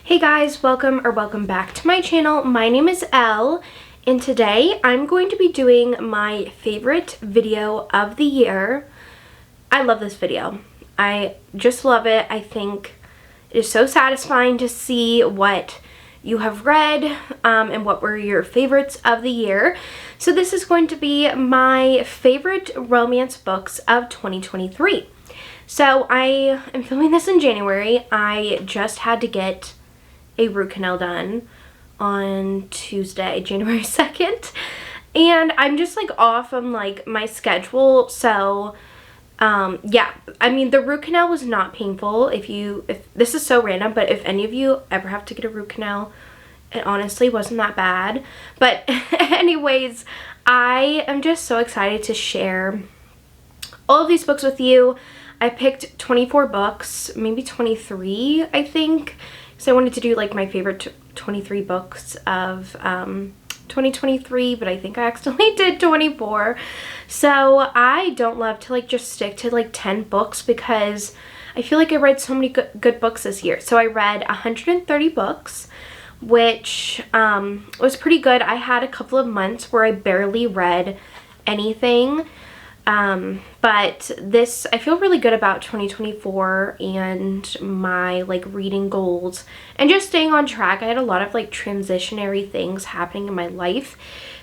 Hey guys, welcome back to my channel. My name is Elle, and today I'm going to be doing my favorite video of the year. I love this video. I just love it. I think it is so satisfying to see what you have read and what were your favorites of the year. So this is going to be my favorite romance books of 2023. So I am filming this in January. I just had to get a root canal done on Tuesday, January 2nd, and I'm just like off on like my schedule. So yeah, I mean, the root canal was not painful. If this is so random, but if any of you ever have to get a root canal, it honestly wasn't that bad. But anyways, I am just so excited to share all of these books with you. I picked 24 books, maybe 23, I think. So I wanted to do like my favorite 23 books of 2023, but I think I accidentally did 24. So I don't love to like just stick to like 10 books because I feel like I read so many good books this year. So I read 130 books, which was pretty good. I had a couple of months where I barely read anything. But this, I feel really good about 2024 and my like reading goals and just staying on track. I had a lot of like transitionary things happening in my life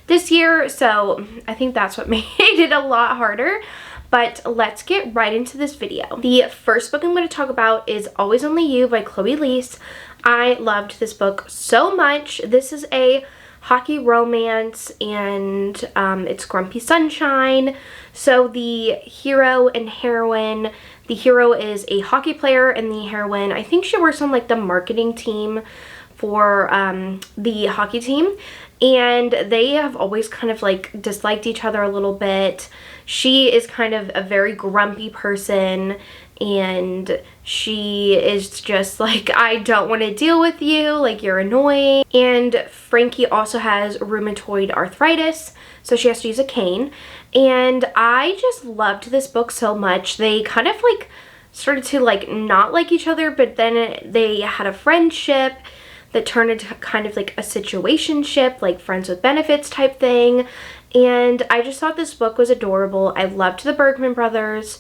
this year, so I think that's what made it a lot harder. But let's get right into this video. The first book I'm going to talk about is Always Only You by Chloe Leese. I loved this book so much. This is a hockey romance, and it's Grumpy Sunshine. So the hero and heroine, the hero is a hockey player, and the heroine, I think she works on like the marketing team for the hockey team, and they have always kind of like disliked each other a little bit. She is kind of a very grumpy person, and she is just like, I don't want to deal with you, like you're annoying. And Frankie also has rheumatoid arthritis, so she has to use a cane. And I just loved this book so much. They kind of like started to like not like each other, but then they had a friendship that turned into kind of like a situationship, like friends with benefits type thing. And I just thought this book was adorable. I loved the Bergman brothers.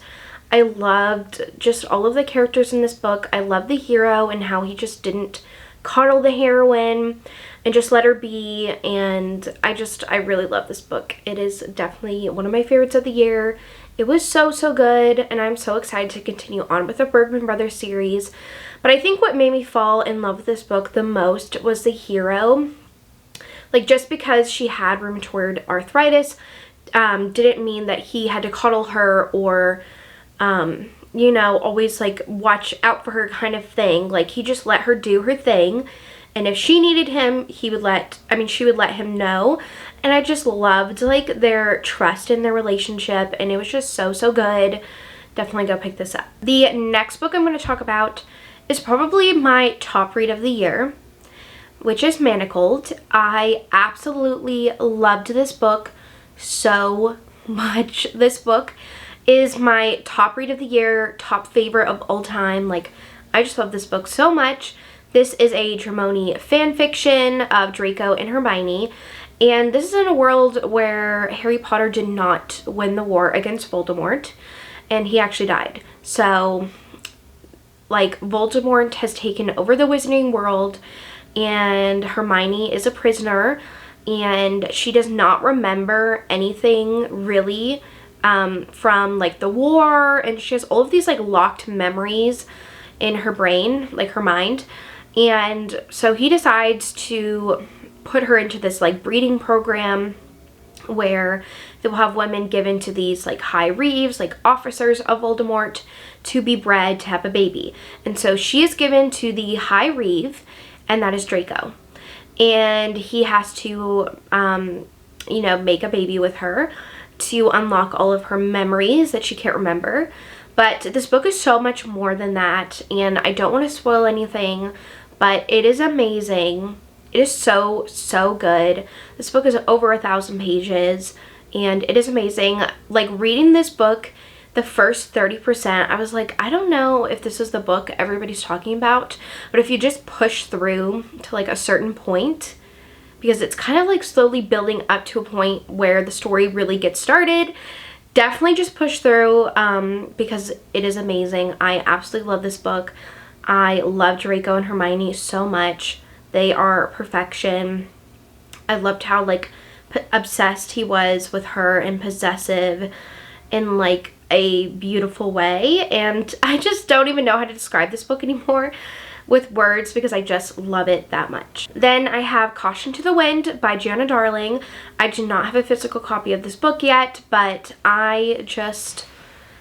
I loved just all of the characters in this book. I loved the hero and how he just didn't coddle the heroine and just let her be. And I really love this book. It is definitely one of my favorites of the year. It was so good, and I'm so excited to continue on with the Bergman Brothers series. But I think what made me fall in love with this book the most was the hero. Like, just because she had rheumatoid arthritis didn't mean that he had to coddle her or you know, always like watch out for her kind of thing. Like, he just let her do her thing, and if she needed him, she would let him know. And I just loved like their trust in their relationship, and it was just so good. Definitely go pick this up. The next book I'm going to talk about is probably my top read of the year, which is Manacled. I absolutely loved this book so much. This book is my top read of the year, top favorite of all time. Like, I just love this book so much. This is a Dramoni fan fiction of Draco and Hermione, and this is in a world where Harry Potter did not win the war against Voldemort, and he actually died. So, like, Voldemort has taken over the Wizarding world, and Hermione is a prisoner, and she does not remember anything really from like the war, and she has all of these like locked memories in her brain, like her mind. And so he decides to put her into this like breeding program where they will have women given to these like high reeves, like officers of Voldemort, to be bred to have a baby. And so she is given to the high reeve, and that is Draco, and he has to you know, make a baby with her to unlock all of her memories that she can't remember. But this book is so much more than that, and I don't want to spoil anything, but it is amazing. It is so good. This book is over 1,000 pages, and it is amazing. Like, reading this book, the first 30%, I was like, I don't know if this is the book everybody's talking about, but if you just push through to like a certain point, because it's kind of like slowly building up to a point where the story really gets started, definitely just push through, because it is amazing. I absolutely love this book. I love Draco and Hermione so much. They are perfection. I loved how like obsessed he was with her and possessive in like a beautiful way, and I just don't even know how to describe this book anymore with words because I just love it that much. Then I have Caution to the Wind by Gianna Darling. I do not have a physical copy of this book yet, but I just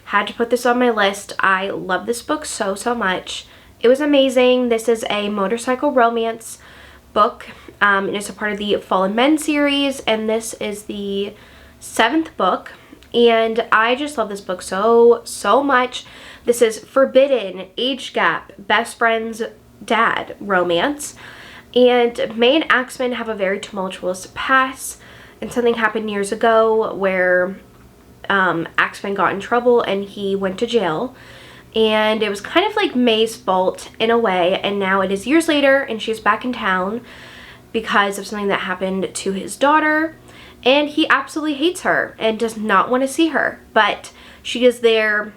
had to put this on my list. I love this book so much. It was amazing. This is a motorcycle romance book. It is a part of the Fallen Men series, and this is the 7th book. And I just love this book so much. This is forbidden, age gap, best friend's dad romance. And May and Axman have a very tumultuous past. And something happened years ago where Axman got in trouble and he went to jail. And it was kind of like May's fault in a way. And now it is years later and she's back in town because of something that happened to his daughter. And he absolutely hates her and does not want to see her, but she is there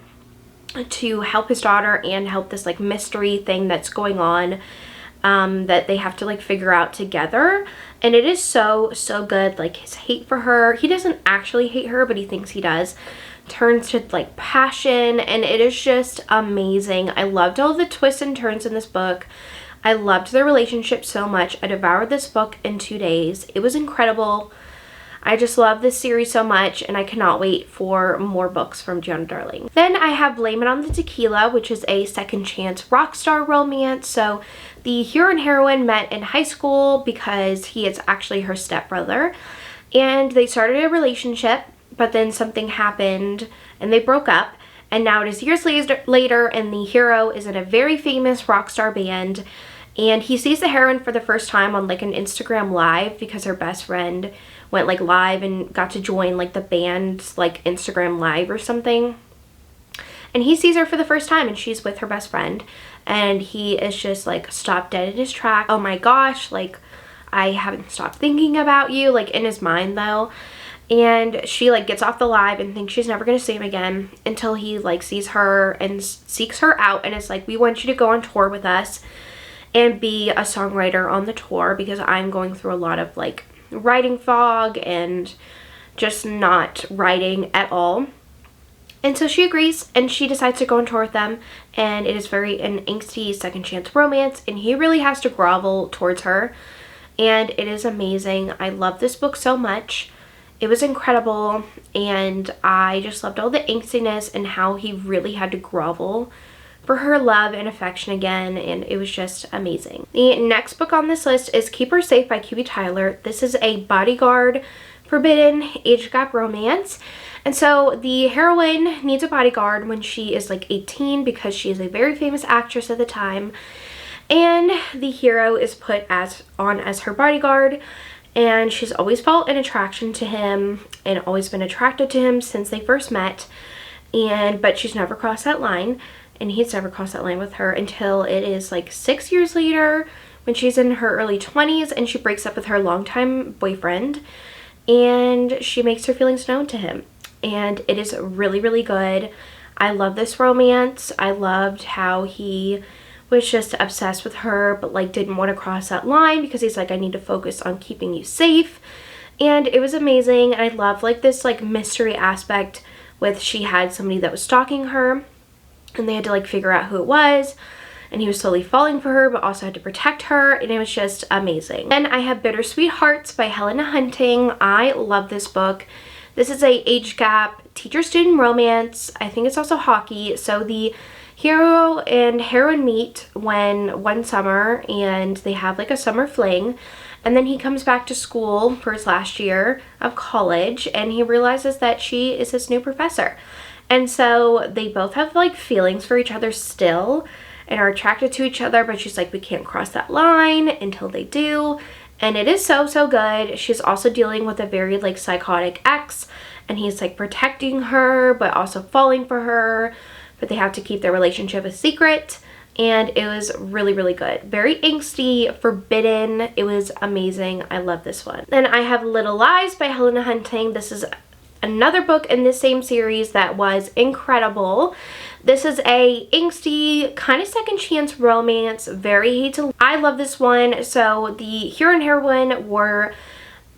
to help his daughter and help this like mystery thing that's going on, that they have to like figure out together. And it is so good. Like his hate for her, he doesn't actually hate her, but he thinks he does, turns to like passion, and it is just amazing. I loved all the twists and turns in this book. I loved their relationship so much. I devoured this book in 2 days. It was incredible. I just love this series so much, and I cannot wait for more books from Gianna Darling. Then I have Blame It on the Tequila, which is a second chance rock star romance. So the hero and heroine met in high school because he is actually her stepbrother, and they started a relationship, but then something happened and they broke up, and now it is years later and the hero is in a very famous rock star band, and he sees the heroine for the first time on like an Instagram live because her best friend went like live and got to join like the band's like Instagram live or something. And he sees her for the first time and she's with her best friend, and he is just like stopped dead in his track. Oh my gosh, like I haven't stopped thinking about you, like in his mind though. And she like gets off the live and thinks she's never gonna see him again until he like sees her and seeks her out and is like, we want you to go on tour with us and be a songwriter on the tour because I'm going through a lot of like writing fog and just not writing at all. And so she agrees and she decides to go on tour with them, and it is very an angsty second chance romance, and he really has to grovel towards her, and it is amazing. I love this book so much. It was incredible, and I just loved all the angstiness and how he really had to grovel for her love and affection again, and it was just amazing. The next book on this list is Keep Her Safe by QB Tyler. This is a bodyguard forbidden age gap romance, and so the heroine needs a bodyguard when she is like 18 because she is a very famous actress at the time, and the hero is put on as her bodyguard, and she's always felt an attraction to him and always been attracted to him since they first met, but she's never crossed that line. And he's never crossed that line with her until it is like 6 years later when she's in her early 20s and she breaks up with her longtime boyfriend, and she makes her feelings known to him. And it is really good. I love this romance. I loved how he was just obsessed with her but like didn't want to cross that line because he's like, I need to focus on keeping you safe. And it was amazing. And I love like this like mystery aspect with she had somebody that was stalking her, and they had to like figure out who it was, and he was slowly falling for her but also had to protect her, and it was just amazing. Then I have Bittersweet Hearts by Helena Hunting. I love this book. This is a age gap teacher-student romance. I think it's also hockey. So the hero and heroine meet one summer and they have like a summer fling, and then he comes back to school for his last year of college and he realizes that she is his new professor. And so they both have like feelings for each other still and are attracted to each other, but she's like, we can't cross that line until they do. And it is so good. She's also dealing with a very like psychotic ex, and he's like protecting her but also falling for her, but they have to keep their relationship a secret. And it was really, really good. Very angsty, forbidden. It was amazing. I love this one. Then I have Little Lies by Helena Hunting. This is another book in this same series that was incredible. This is a angsty, kind of second chance romance. I love this one. So the hero and heroine were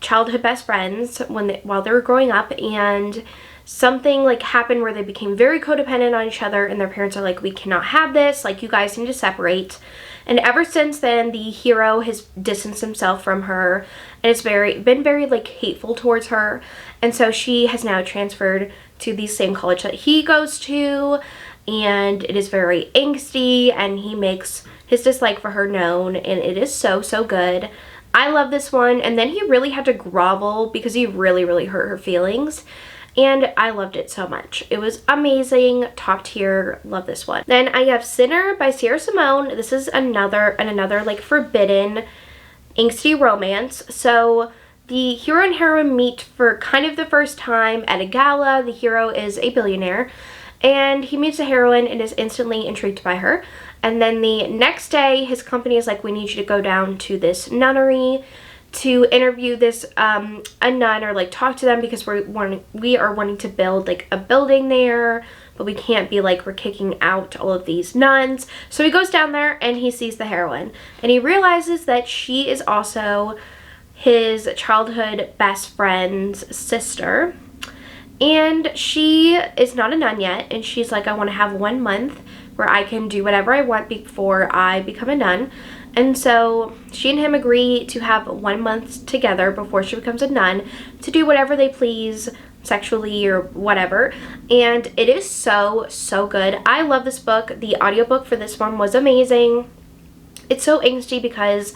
childhood best friends while they were growing up, and something like happened where they became very codependent on each other, and their parents are like, we cannot have this, like you guys need to separate. And ever since then, the hero has distanced himself from her, and it's been very like hateful towards her. And so she has now transferred to the same college that he goes to, and it is very angsty, and he makes his dislike for her known, and it is so, so good. I love this one. And then he really had to grovel because he really, really hurt her feelings. And I loved it so much. It was amazing, top tier, love this one. Then I have Sinner by Sierra Simone. This is another like forbidden angsty romance. So the hero and heroine meet for kind of the first time at a gala. The hero is a billionaire, and he meets the heroine and is instantly intrigued by her. And then the next day, his company is like, we need you to go down to this nunnery to interview this a nun, or like talk to them, because we are wanting to build like a building there, but we can't be like, we're kicking out all of these nuns. So he goes down there and he sees the heroine, and he realizes that she is also his childhood best friend's sister, and she is not a nun yet, and she's like, I want to have 1 month where I can do whatever I want before I become a nun. And so she and him agree to have 1 month together before she becomes a nun, to do whatever they please sexually or whatever. And it is so, so good. I love this book. The audiobook for this one was amazing. It's so angsty because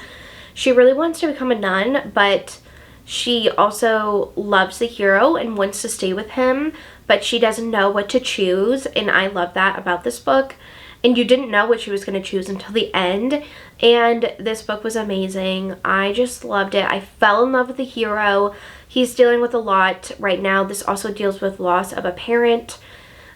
she really wants to become a nun, but she also loves the hero and wants to stay with him, but she doesn't know what to choose. And I love that about this book. And you didn't know what she was going to choose until the end. And this book was amazing. I just loved it. I fell in love with the hero. He's dealing with a lot right now. This also deals with loss of a parent.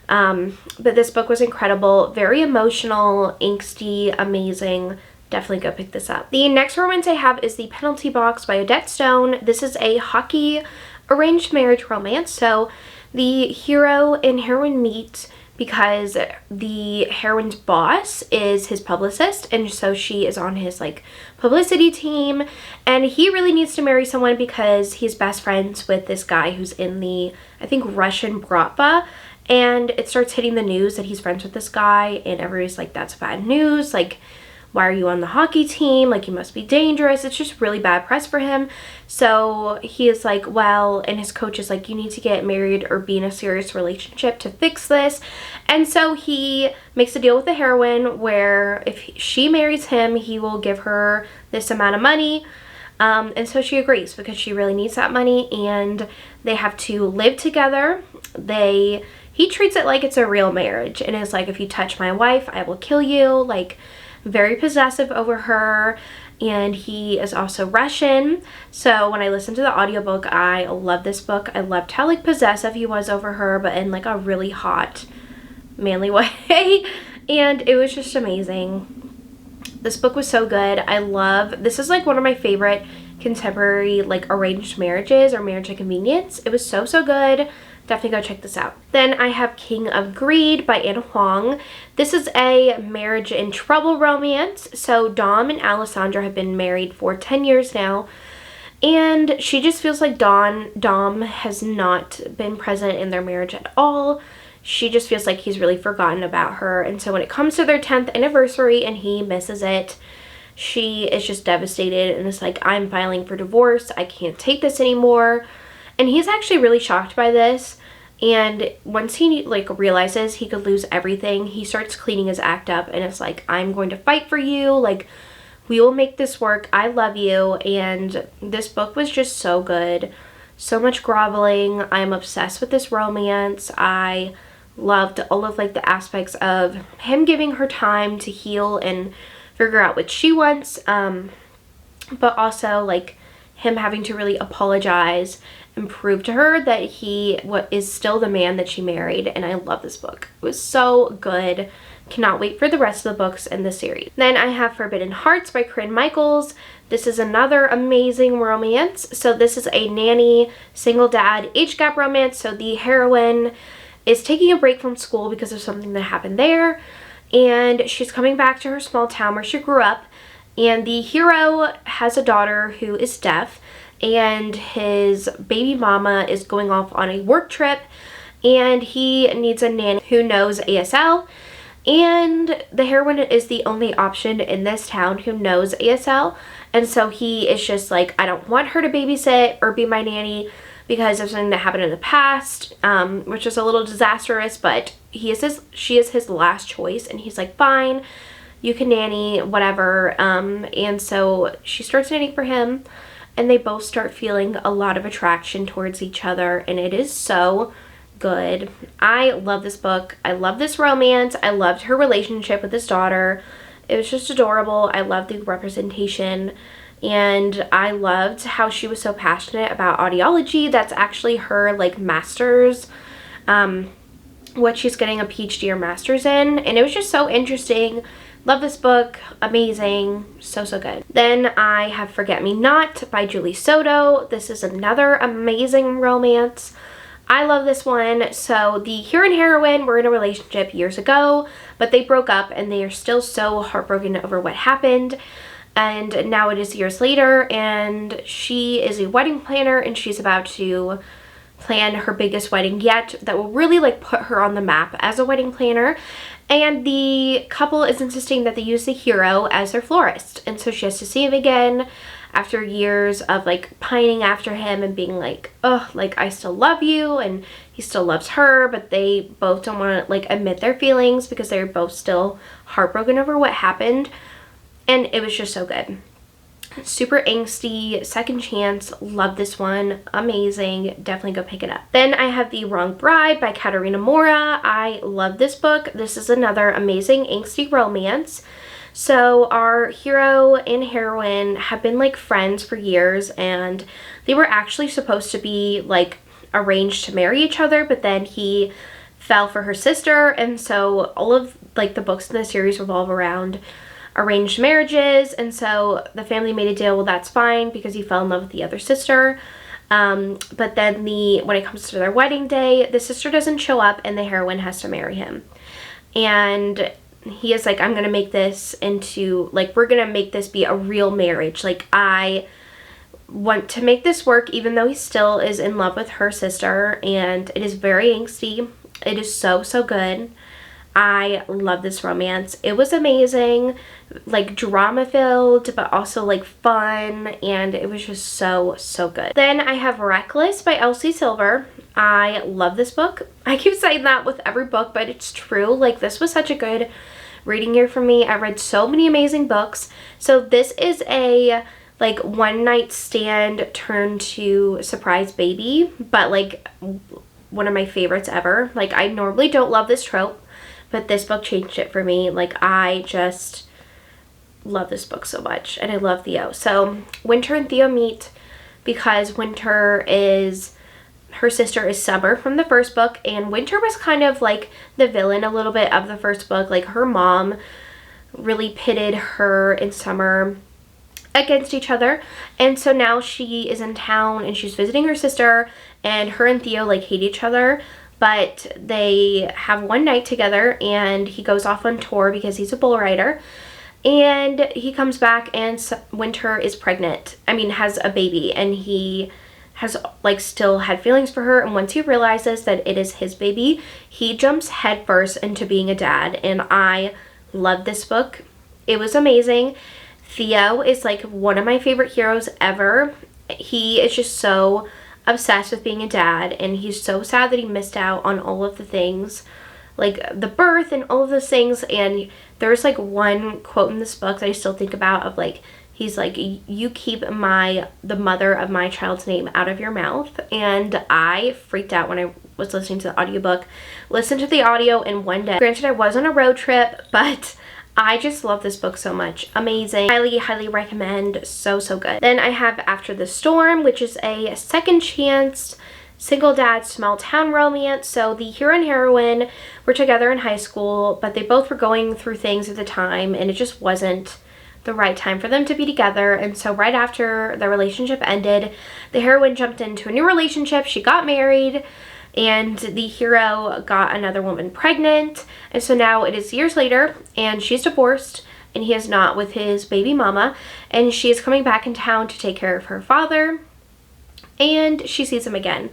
But this book was incredible. Very emotional, angsty, amazing. Definitely go pick this up. The next romance I have is The Penalty Box by Odette Stone. This is a hockey arranged marriage romance. So the hero and heroine meet because the heroine's boss is his publicist, and so she is on his like publicity team, and he really needs to marry someone because he's best friends with this guy who's in the, I think, Russian Bratva. And it starts hitting the news that he's friends with this guy, and everybody's like, that's bad news, like, why are you on the hockey team? Like, you must be dangerous. It's just really bad press for him. So he is like, well, and his coach is like, you need to get married or be in a serious relationship to fix this. And so he makes a deal with the heroine where if she marries him, he will give her this amount of money. And so she agrees because she really needs that money, and they have to live together. He treats it like it's a real marriage, and is like, if you touch my wife, I will kill you. Like, very possessive over her. And he is also Russian. So when I listened to the audiobook, I love this book. I loved how like possessive he was over her, but in like a really hot, manly way. And it was just amazing. This book was so good. This is like one of my favorite contemporary like arranged marriages or marriage at convenience. It was so, so good. Definitely go check this out. Then I have King of Greed by Anna Huang. This is a marriage in trouble romance. So Dom and Alessandra have been married for 10 years now, and she just feels like Dom has not been present in their marriage at all. She just feels like he's really forgotten about her. And so when it comes to their 10th anniversary and he misses it, she is just devastated and is like, I'm filing for divorce. I can't take this anymore. And he's actually really shocked by this. And once he like realizes he could lose everything, he starts cleaning his act up and it's like, I'm going to fight for you. Like, we will make this work. I love you. And this book was just so good. So much groveling. I'm obsessed with this romance. I loved all of like the aspects of him giving her time to heal and figure out what she wants. But also like him having to really apologize and prove to her that he is still the man that she married. And I love this book. It was so good. Cannot wait for the rest of the books in the series. Then I have Forbidden Hearts by Corinne Michaels. This is another amazing romance. So this is a nanny, single dad, age gap romance. So the heroine is taking a break from school because of something that happened there, and she's coming back to her small town where she grew up, and the hero has a daughter who is deaf, and his baby mama is going off on a work trip, and he needs a nanny who knows ASL, and the heroine is the only option in this town who knows ASL, and so he is just like, I don't want her to babysit or be my nanny because of something that happened in the past, which is a little disastrous, but she is his last choice, and he's like, fine, you can nanny, whatever. And so she starts nannying for him, and they both start feeling a lot of attraction towards each other, and it is so good. I love this book. I love this romance. I loved her relationship with his daughter. It was just adorable. I love the representation. And I loved how she was so passionate about audiology. That's actually her like master's, what she's getting a PhD or master's in. And it was just so interesting. Love this book. Amazing. So, so good. Then I have Forget Me Not by Julie Soto. This is another amazing romance. I love this one. So the hero and heroine were in a relationship years ago, but they broke up, and they are still so heartbroken over what happened. And now it is years later, and she is a wedding planner, and she's about to plan her biggest wedding yet that will really like put her on the map as a wedding planner. And the couple is insisting that they use the hero as their florist, and so she has to see him again after years of like pining after him and being like, oh, like I still love you, and he still loves her, but they both don't want to like admit their feelings because they're both still heartbroken over what happened. And it was just so good. Super angsty, second chance. Love this one. Amazing. Definitely go pick it up. Then I have The Wrong Bride by Katarina Mora. I love this book. This is another amazing angsty romance. So our hero and heroine have been like friends for years, and they were actually supposed to be like arranged to marry each other, but then he fell for her sister, and so all of like the books in the series revolve around arranged marriages. And so the family made a deal, well, that's fine because he fell in love with the other sister, but then when it comes to their wedding day, the sister doesn't show up, and the heroine has to marry him. And he is like, I'm gonna make this into like, we're gonna make this be a real marriage, like I want to make this work, even though he still is in love with her sister. And it is very angsty. It is so, so good. I love this romance. It was amazing, like drama filled, but also like fun, and it was just so, so good. Then I have Reckless by Elsie Silver. I love this book. I keep saying that with every book, but it's true. Like this was such a good reading year for me. I read so many amazing books. So this is a like one night stand turned to surprise baby, but like one of my favorites ever. Like I normally don't love this trope, but this book changed it for me. Like I just love this book so much, and I love Theo. So Winter and Theo meet because Winter is, her sister is Summer from the first book, and Winter was kind of like the villain a little bit of the first book. Like her mom really pitted her and Summer against each other, and so now she is in town and she's visiting her sister, and her and Theo like hate each other, but they have one night together, and he goes off on tour because he's a bull rider, and he comes back and Winter is pregnant, has a baby, and he has like still had feelings for her, and once he realizes that it is his baby, he jumps headfirst into being a dad. And I love this book. It was amazing. Theo is like one of my favorite heroes ever. He is just so obsessed with being a dad, and he's so sad that he missed out on all of the things, like the birth and all of those things. And there's like one quote in this book that I still think about, of like, he's like, you keep the mother of my child's name out of your mouth. And I freaked out when I was listening to the audiobook. Listened to the audio in one day. Granted, I was on a road trip, but I just love this book so much. Amazing. Highly, highly recommend. So, so good. Then I have After the Storm, which is a second chance single dad small town romance. So the hero and heroine were together in high school, but they both were going through things at the time, and it just wasn't the right time for them to be together. And so right after the relationship ended, the heroine jumped into a new relationship. She got married, and the hero got another woman pregnant. And so now it is years later, and she's divorced, and he is not with his baby mama, and she is coming back in town to take care of her father, and she sees him again,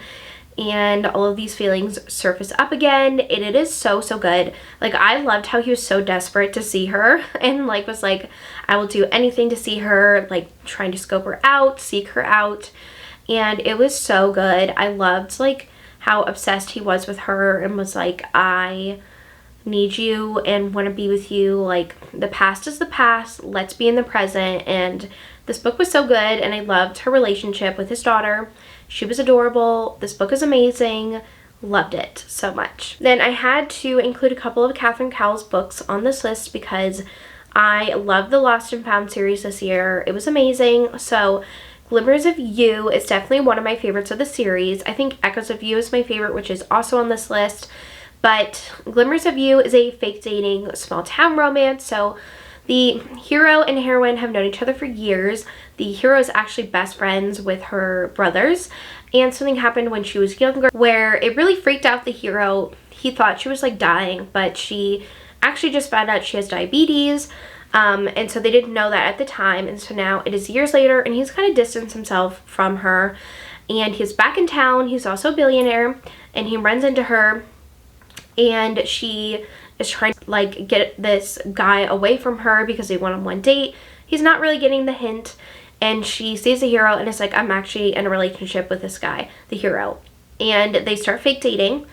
and all of these feelings surface up again, and it is so, so good. Like, I loved how he was so desperate to see her, and like was like, I will do anything to see her, like trying to scope her out, seek her out, and it was so good. I loved like how obsessed he was with her, and was like, I need you and want to be with you. Like, the past is the past, let's be in the present. And this book was so good, and I loved her relationship with his daughter. She was adorable. This book is amazing. Loved it so much. Then I had to include a couple of Catherine Cowell's books on this list because I love the Lost and Found series this year. It was amazing. So Glimmers of You is definitely one of my favorites of the series. I think Echoes of You is my favorite, which is also on this list. But Glimmers of You is a fake dating small town romance. So the hero and heroine have known each other for years. The hero is actually best friends with her brothers. And something happened when she was younger where it really freaked out the hero. He thought she was like dying, but she actually just found out she has diabetes. And so they didn't know that at the time. And so now it is years later, and he's kind of distanced himself from her. And he's back in town. He's also a billionaire, and he runs into her, and she is trying to like get this guy away from her because they went on one date. He's not really getting the hint, and she sees the hero and is like, I'm actually in a relationship with this guy, the hero. And they start fake dating,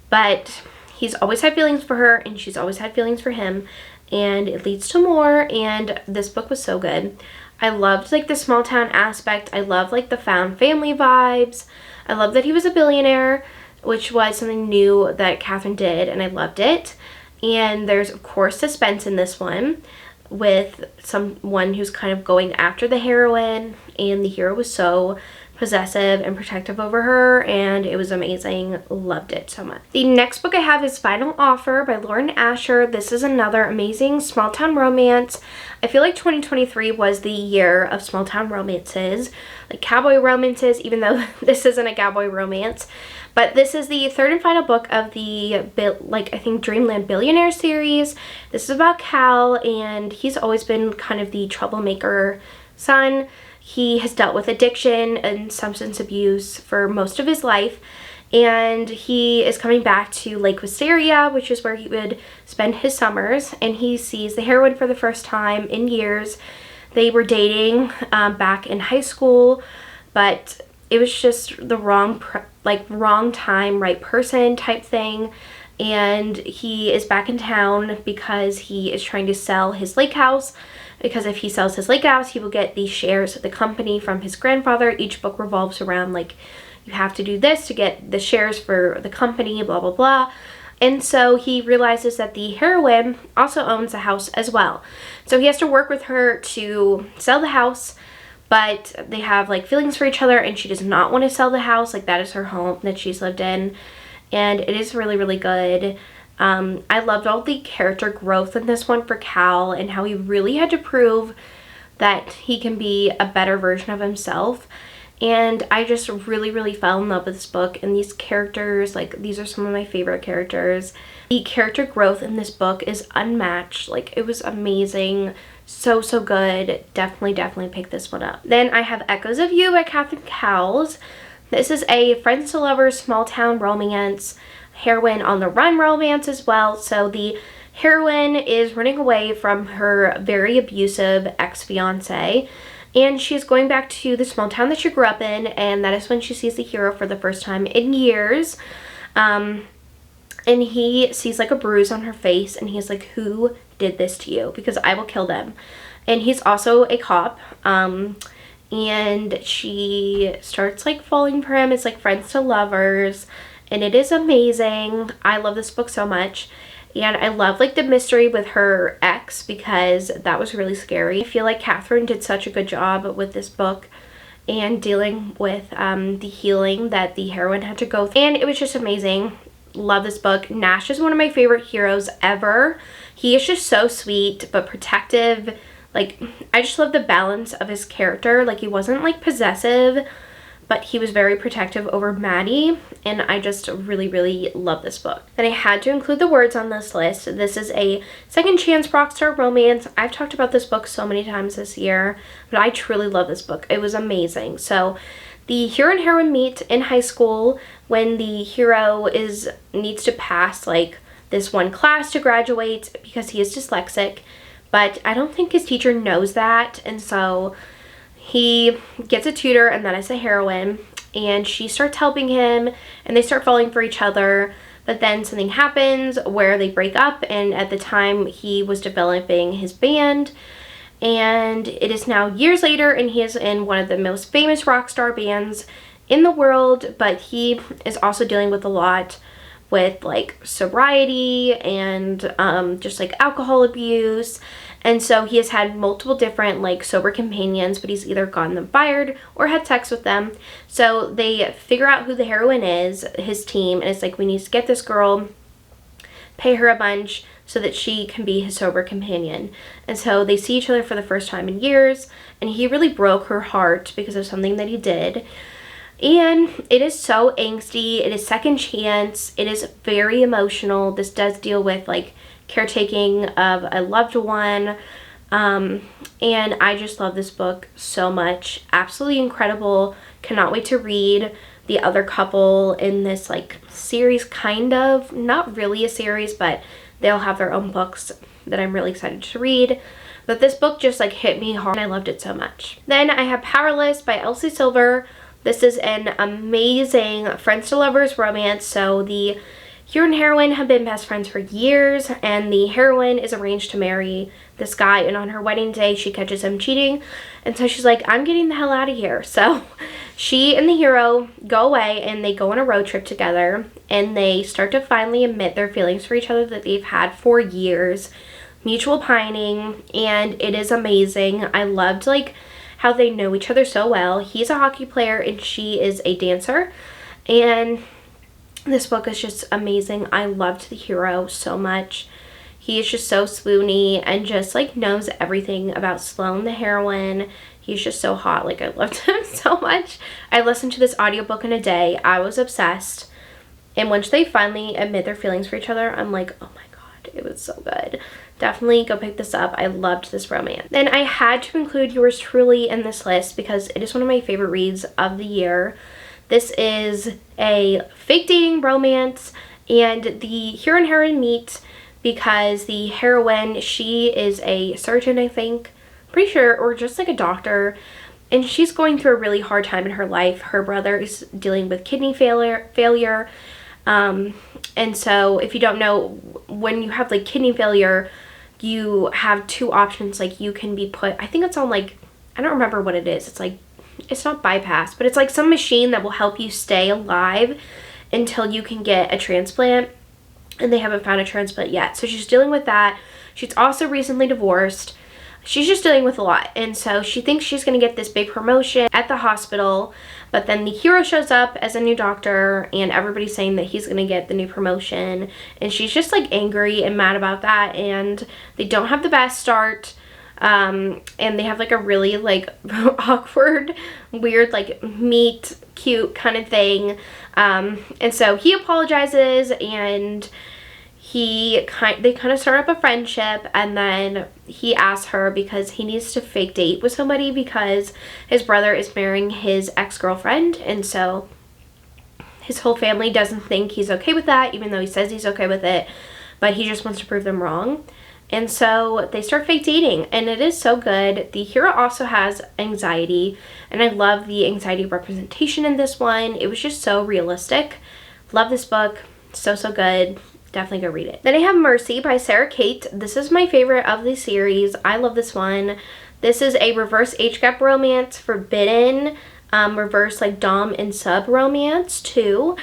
but he's always had feelings for her, and she's always had feelings for him, and it leads to more. And this book was so good. I loved like the small town aspect. I loved like the found family vibes. I loved that he was a billionaire, which was something new that Catherine did, and I loved it. And there's of course suspense in this one with someone who's kind of going after the heroine, and the hero was so possessive and protective over her, and it was amazing. Loved it so much. The next book I have is Final Offer by Lauren Asher. This is another amazing small town romance. I feel like 2023 was the year of small town romances, like cowboy romances, even though this isn't a cowboy romance. But this is the third and final book of the, I think, Dreamland Billionaire series. This is about Cal, and he's always been kind of the troublemaker son. He has dealt with addiction and substance abuse for most of his life, and he is coming back to Lake Wisteria, which is where he would spend his summers, and he sees the heroine for the first time in years. They were dating back in high school, but it was just the wrong time, right person type thing. And he is back in town because he is trying to sell his lake house, because if he sells his lake house, he will get the shares of the company from his grandfather. Each book revolves around like, you have to do this to get the shares for the company, blah, blah, blah. And so he realizes that the heroine also owns the house as well. So he has to work with her to sell the house, but they have like feelings for each other, and she does not want to sell the house. Like, that is her home that she's lived in, and it is really, really good. I loved all the character growth in this one for Cal, and how he really had to prove that he can be a better version of himself. And I just really, really fell in love with this book and these characters. Like, these are some of my favorite characters. The character growth in this book is unmatched. Like, it was amazing. So, so good. Definitely pick this one up. Then I have Echoes of You by Catherine Cowles. This is a friends to lovers small town romance, heroine on the run romance as well. So the heroine is running away from her very abusive ex-fiance, and she's going back to the small town that she grew up in, and that is when she sees the hero for the first time in years. And he sees like a bruise on her face, and he's like, who did this to you? Because I will kill them. And he's also a cop. And she starts like falling for him. It's like friends to lovers, and it is amazing. I love this book so much. And I love like the mystery with her ex. sex because that was really scary. I feel like Catherine did such a good job with this book and dealing with the healing that the heroine had to go through. And it was just amazing. Love this book. Nash is one of my favorite heroes ever. He is just so sweet but protective. Like, I just love the balance of his character. Like, he wasn't like possessive, but he was very protective over Maddie, and I just really, really love this book. Then I had to include The Words on this list. This is a second chance rockstar romance. I've talked about this book so many times this year, but I truly love this book. It was amazing. So the hero and heroine meet in high school when the hero needs to pass like this one class to graduate because he is dyslexic, but I don't think his teacher knows that, and so he gets a tutor, and that is a heroine, and she starts helping him, and they start falling for each other, but then something happens where they break up, and at the time he was developing his band, and it is now years later, and he is in one of the most famous rock star bands in the world, but he is also dealing with a lot with like sobriety and just like alcohol abuse. And so he has had multiple different like sober companions, but he's either gotten them fired or had sex with them. So they figure out who the heroine is, his team, and it's like, we need to get this girl, pay her a bunch so that she can be his sober companion. And so they see each other for the first time in years, and he really broke her heart because of something that he did. And it is so angsty. It is second chance. It is very emotional. This does deal with like caretaking of a loved one, and I just love this book so much. Absolutely incredible. Cannot wait to read the other couple in this like series, kind of, not really a series, but they'll have their own books that I'm really excited to read. But this book just like hit me hard, and I loved it so much. Then I have Powerless by Elsie Silver. This is an amazing friends to lovers romance. So the hero and heroine have been best friends for years, and the heroine is arranged to marry this guy, and on her wedding day she catches him cheating, and so she's like, I'm getting the hell out of here. So she and the hero go away, and they go on a road trip together, and they start to finally admit their feelings for each other that they've had for years, mutual pining, and it is amazing. I loved like how they know each other so well. He's a hockey player and she is a dancer, and this book is just amazing. I loved the hero so much. He is just so swoony and just like knows everything about Sloane, the heroine. He's just so hot. Like, I loved him so much. I listened to this audiobook in a day. I was obsessed. And once they finally admit their feelings for each other, I'm like, oh my god, it was so good. Definitely go pick this up. I loved this romance. Then I had to include Yours Truly in this list because it is one of my favorite reads of the year. This is a fake dating romance, and the hero and heroine meet because the heroine, she is a surgeon, I think, pretty sure, or just like a doctor, and she's going through a really hard time in her life. Her brother is dealing with kidney failure, and so if you don't know, when you have like kidney failure, you have two options. Like, you can be put, I think it's on like, I don't remember what it is. It's like, it's not bypass, but it's like some machine that will help you stay alive until you can get a transplant, and they haven't found a transplant yet. So she's dealing with that. She's also recently divorced. She's just dealing with a lot, and so she thinks she's going to get this big promotion at the hospital, but then the hero shows up as a new doctor, and everybody's saying that he's going to get the new promotion, and she's just like angry and mad about that, and they don't have the best start. And they have like a really like awkward, weird, like meet cute kind of thing. And so he apologizes, and they kind of start up a friendship, and then he asks her because he needs to fake date with somebody because his brother is marrying his ex-girlfriend, and so his whole family doesn't think he's okay with that, even though he says he's okay with it, but he just wants to prove them wrong. And so they start fake dating, and it is so good. The hero also has anxiety, and I love the anxiety representation in this one. It was just so realistic. Love this book. So good. Definitely go read it. Then I have Mercy by Sarah Kate. This is my favorite of the series. I love this one. This is a reverse age gap romance, forbidden, reverse like dom and sub romance too.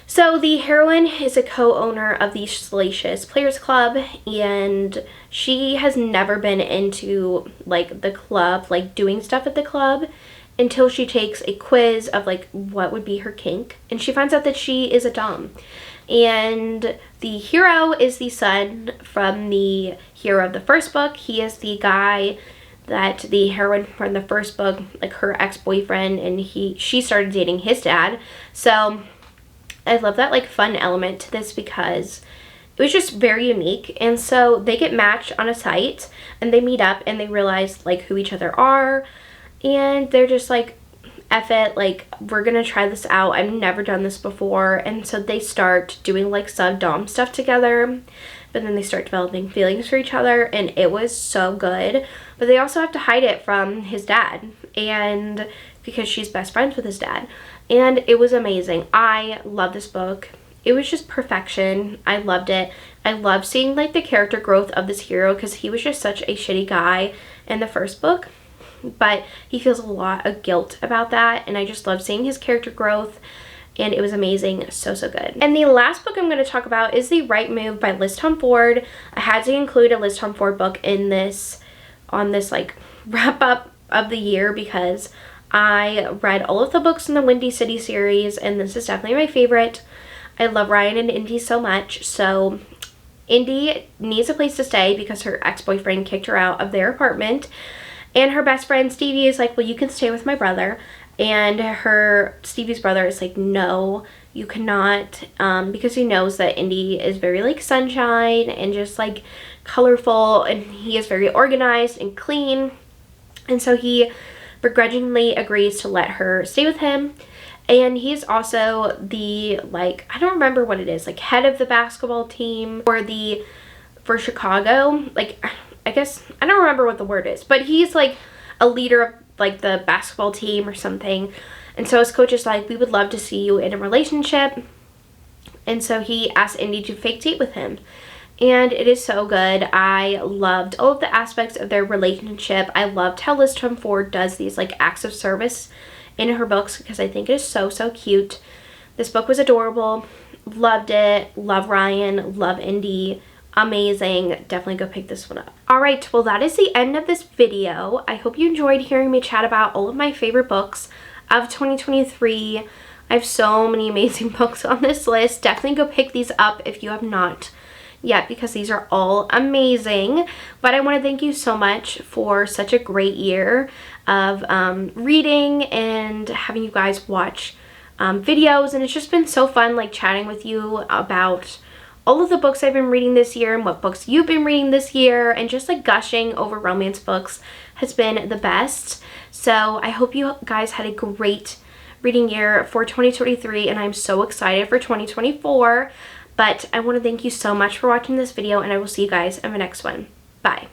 So the heroine is a co-owner of the Salacious Players Club, and she has never been into like the club, like doing stuff at the club, until she takes a quiz of like what would be her kink, and she finds out that she is a dom. And the hero is the son from the hero of the first book. He is the guy that the heroine from the first book, like her ex-boyfriend, and she started dating his dad. So I love that like fun element to this because it was just very unique. And so they get matched on a site and they meet up and they realize like who each other are, and they're just like, F it, like we're gonna try this out, I've never done this before. And so they start doing like sub-dom stuff together, but then they start developing feelings for each other, and it was so good. But they also have to hide it from his dad, and because she's best friends with his dad. And it was amazing. I love this book. It was just perfection. I loved it. I loved seeing like the character growth of this hero, because he was just such a shitty guy in the first book, but he feels a lot of guilt about that, and I just love seeing his character growth, and it was amazing. So good. And the last book I'm going to talk about is The Right Move by Liz Tom Ford. I had to include a Liz Tom Ford book in this, on this like wrap up of the year, because I read all of the books in the Windy City series, and this is definitely my favorite. I love Ryan and Indy so much. So Indy needs a place to stay because her ex-boyfriend kicked her out of their apartment, and her best friend Stevie is like, well, you can stay with my brother. And Stevie's brother is like, no, you cannot, because he knows that Indy is very like sunshine and just like colorful, and he is very organized and clean. And so he begrudgingly agrees to let her stay with him. And he's also the, like, I don't remember what it is, like head of the basketball team for Chicago. Like, I guess, I don't remember what the word is, but he's like a leader of like the basketball team or something. And so his coach is like, we would love to see you in a relationship. And so he asked Indy to fake date with him. And it is so good. I loved all of the aspects of their relationship. I loved how Liz Tom Ford does these like acts of service in her books, because I think it is so cute. This book was adorable. Loved it. Love Ryan. Love Indy. Amazing. Definitely go pick this one up. Alright, well that is the end of this video. I hope you enjoyed hearing me chat about all of my favorite books of 2023. I have so many amazing books on this list. Definitely go pick these up if you have not yet, because these are all amazing. But I want to thank you so much for such a great year of reading and having you guys watch videos, and it's just been so fun like chatting with you about all of the books I've been reading this year and what books you've been reading this year, and just like gushing over romance books has been the best. So I hope you guys had a great reading year for 2023, and I'm so excited for 2024. But I want to thank you so much for watching this video, and I will see you guys in my next one. Bye.